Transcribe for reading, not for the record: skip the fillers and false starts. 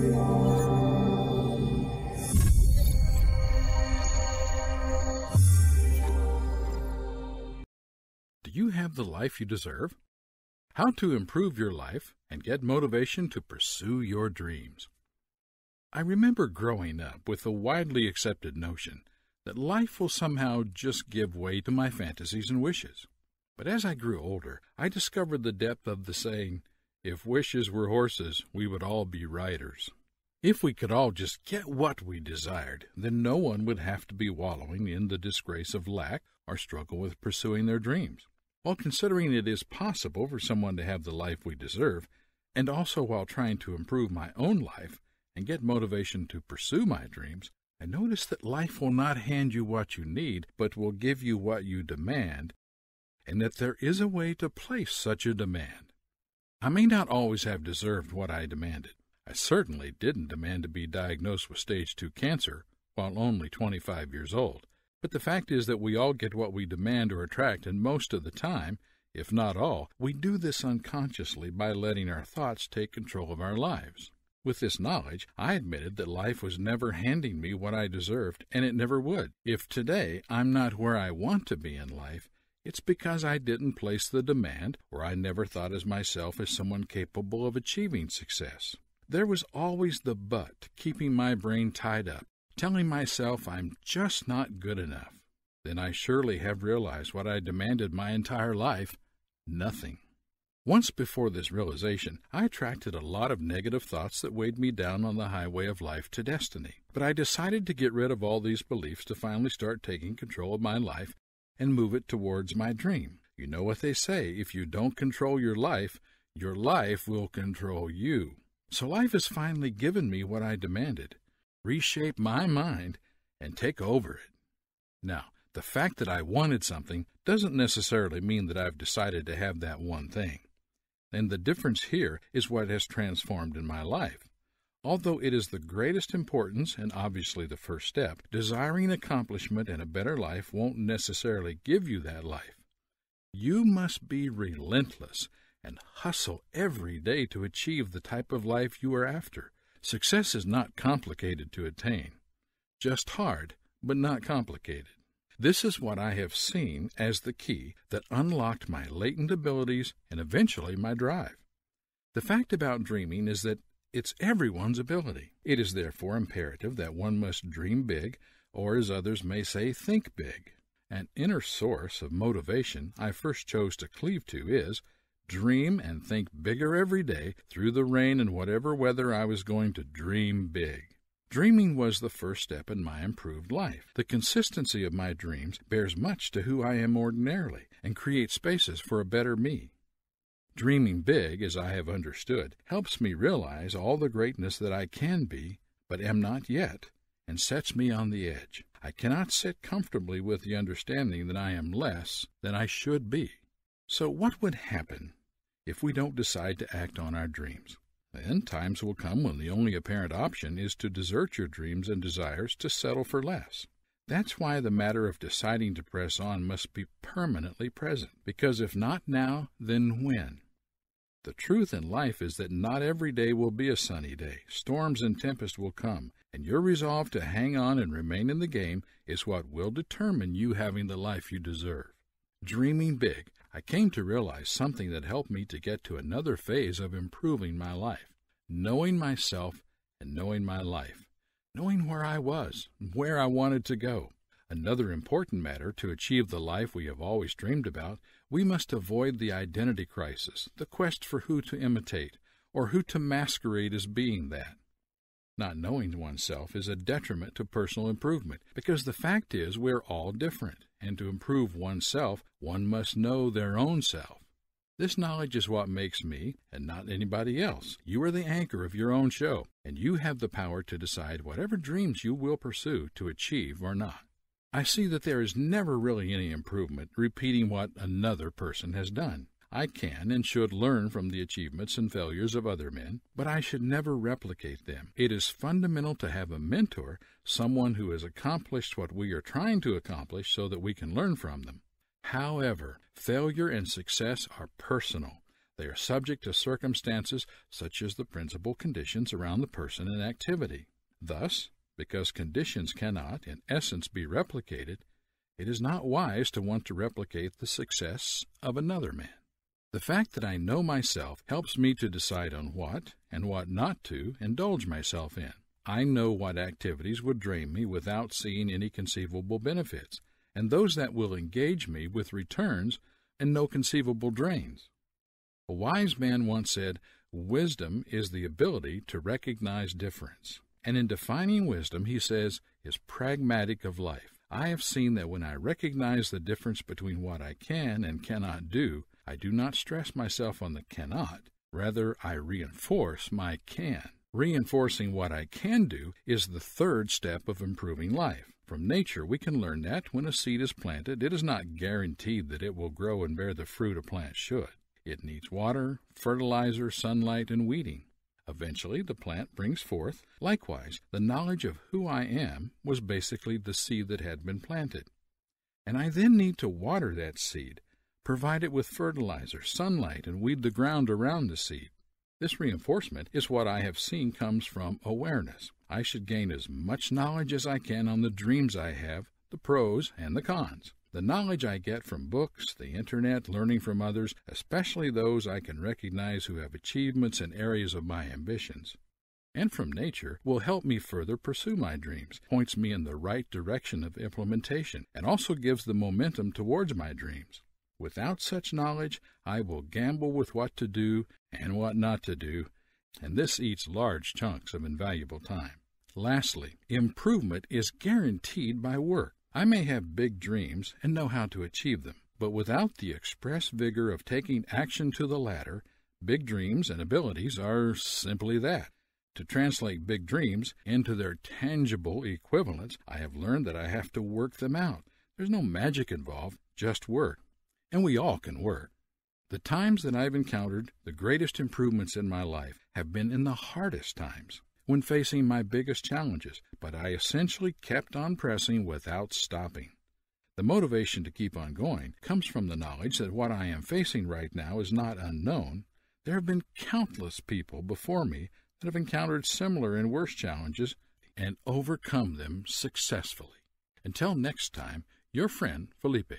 Do you have the life you deserve? How to improve your life and get motivation to pursue your dreams. I remember growing up with the widely accepted notion that life will somehow just give way to my fantasies and wishes. But as I grew older, I discovered the depth of the saying, "If wishes were horses, we would all be riders." If we could all just get what we desired, then no one would have to be wallowing in the disgrace of lack or struggle with pursuing their dreams. While considering it is possible for someone to have the life we deserve, and also while trying to improve my own life and get motivation to pursue my dreams, I notice that life will not hand you what you need, but will give you what you demand, and that there is a way to place such a demand. I may not always have deserved what I demanded. I certainly didn't demand to be diagnosed with stage 2 cancer while only 25 years old. But the fact is that we all get what we demand or attract, and most of the time, if not all, we do this unconsciously by letting our thoughts take control of our lives. With this knowledge, I admitted that life was never handing me what I deserved, and it never would. If today I'm not where I want to be in life, it's because I didn't place the demand, or I never thought of myself as someone capable of achieving success. There was always the but keeping my brain tied up, telling myself I'm just not good enough. Then I surely have realized what I demanded my entire life: nothing. Once before this realization, I attracted a lot of negative thoughts that weighed me down on the highway of life to destiny. But I decided to get rid of all these beliefs to finally start taking control of my life and move it towards my dream. You know what they say, if you don't control your life will control you. So life has finally given me what I demanded: reshape my mind and take over it. Now, the fact that I wanted something doesn't necessarily mean that I've decided to have that one thing. And the difference here is what has transformed in my life. Although it is the greatest importance and obviously the first step, desiring accomplishment and a better life won't necessarily give you that life. You must be relentless and hustle every day to achieve the type of life you are after. Success is not complicated to attain, just hard, but not complicated. This is what I have seen as the key that unlocked my latent abilities and eventually my drive. The fact about dreaming is that it's everyone's ability. It is therefore imperative that one must dream big, or as others may say, think big. An inner source of motivation I first chose to cleave to is dream and think bigger every day through the rain and whatever weather I was going to dream big. Dreaming was the first step in my improved life. The consistency of my dreams bears much to who I am ordinarily and creates spaces for a better me. Dreaming big, as I have understood, helps me realize all the greatness that I can be, but am not yet, and sets me on the edge. I cannot sit comfortably with the understanding that I am less than I should be. So what would happen if we don't decide to act on our dreams? Then times will come when the only apparent option is to desert your dreams and desires to settle for less. That's why the matter of deciding to press on must be permanently present, because if not now, then when? The truth in life is that not every day will be a sunny day. Storms and tempests will come, and your resolve to hang on and remain in the game is what will determine you having the life you deserve. Dreaming big, I came to realize something that helped me to get to another phase of improving my life. Knowing myself and knowing my life. Knowing where I was, where I wanted to go. Another important matter to achieve the life we have always dreamed about, we must avoid the identity crisis, the quest for who to imitate, or who to masquerade as being that. Not knowing oneself is a detriment to personal improvement, because the fact is we're all different, and to improve oneself, one must know their own self. This knowledge is what makes me, and not anybody else. You are the anchor of your own show, and you have the power to decide whatever dreams you will pursue to achieve or not. I see that there is never really any improvement repeating what another person has done. I can and should learn from the achievements and failures of other men, but I should never replicate them. It is fundamental to have a mentor, someone who has accomplished what we are trying to accomplish so that we can learn from them. However, failure and success are personal. They are subject to circumstances such as the principal conditions around the person and activity. Thus, because conditions cannot, in essence, be replicated, it is not wise to want to replicate the success of another man. The fact that I know myself helps me to decide on what and what not to indulge myself in. I know what activities would drain me without seeing any conceivable benefits, and those that will engage me with returns and no conceivable drains. A wise man once said, "Wisdom is the ability to recognize difference." And in defining wisdom, he says, is pragmatic of life. I have seen that when I recognize the difference between what I can and cannot do, I do not stress myself on the cannot. Rather, I reinforce my can. Reinforcing what I can do is the third step of improving life. From nature, we can learn that when a seed is planted, it is not guaranteed that it will grow and bear the fruit a plant should. It needs water, fertilizer, sunlight, and weeding. Eventually, the plant brings forth. Likewise, the knowledge of who I am was basically the seed that had been planted. And I then need to water that seed, provide it with fertilizer, sunlight, and weed the ground around the seed. This reinforcement is what I have seen comes from awareness. I should gain as much knowledge as I can on the dreams I have, the pros and the cons. The knowledge I get from books, the internet, learning from others, especially those I can recognize who have achievements in areas of my ambitions, and from nature, will help me further pursue my dreams, points me in the right direction of implementation, and also gives the momentum towards my dreams. Without such knowledge, I will gamble with what to do and what not to do, and this eats large chunks of invaluable time. Lastly, improvement is guaranteed by work. I may have big dreams and know how to achieve them, but without the express vigor of taking action to the latter, big dreams and abilities are simply that. To translate big dreams into their tangible equivalents, I have learned that I have to work them out. There's no magic involved, just work. And we all can work. The times that I've encountered the greatest improvements in my life have been in the hardest times, when facing my biggest challenges, but I essentially kept on pressing without stopping. The motivation to keep on going comes from the knowledge that what I am facing right now is not unknown. There have been countless people before me that have encountered similar and worse challenges and overcome them successfully. Until next time, your friend Felipe.